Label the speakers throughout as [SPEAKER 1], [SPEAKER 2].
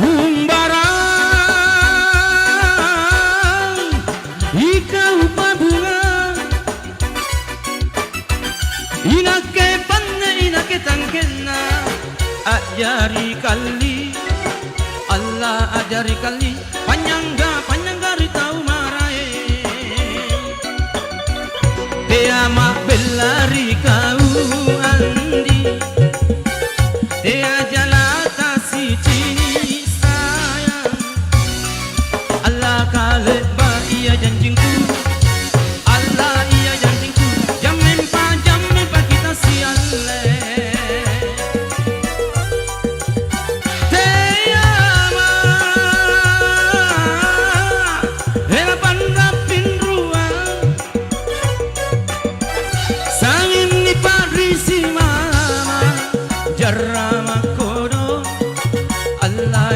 [SPEAKER 1] Umbarang ikaw pabunga inake panna inake tangkena ajari kali Allah ajari kali panyangga ritau marai dia mak belari kau andi dia jalata si cini sayang Allah kale ba iya janjingku Allah iya janjingku jamin pa kita siale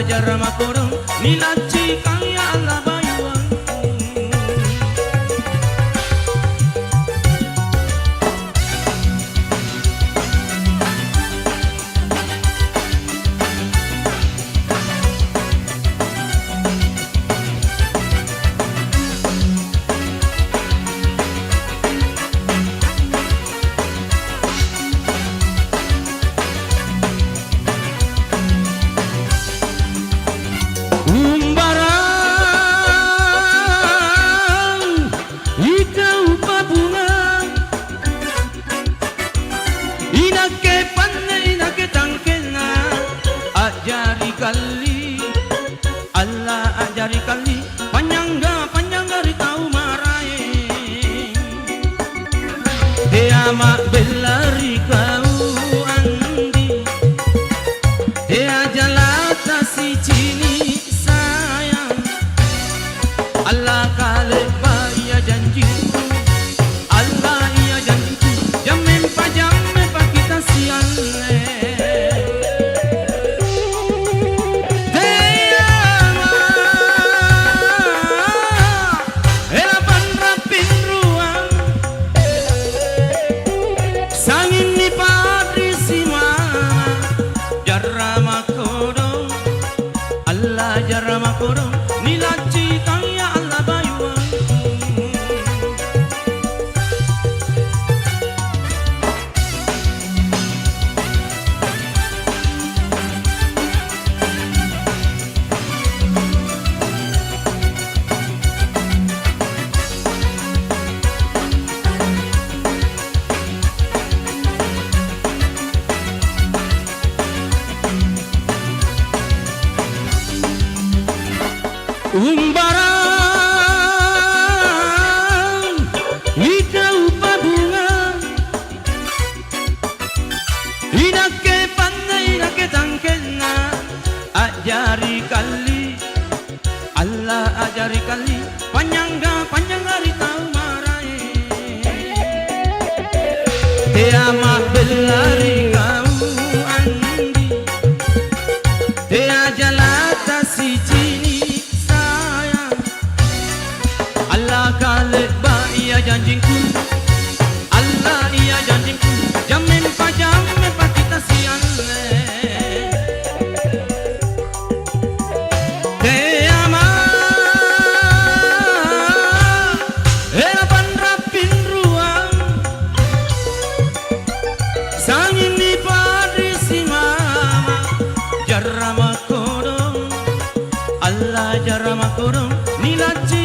[SPEAKER 1] jarama kodong nilaci kaya Allah bayuang Allah ajari kali panyangga ritau marai dia mak belari kau andi dia jalata si cini sayang Allah kale ba iya janjiku Allah iya janjiku jamin pa kita siale jarama kodong nilaci kaya Allah bayuang Umbarang ikaw pabunga inake panna inake tangkena ajari kali Allah ajari kali panyangga ritau marai dia mak belari kau andi dia jalata si cini Allah kale ba iya janjingku Allah iya janjingku jamin pa kita siale te ama harapan rapin ruang sangin ni padi si mama jarama kodong Allah jarama kodong nilaci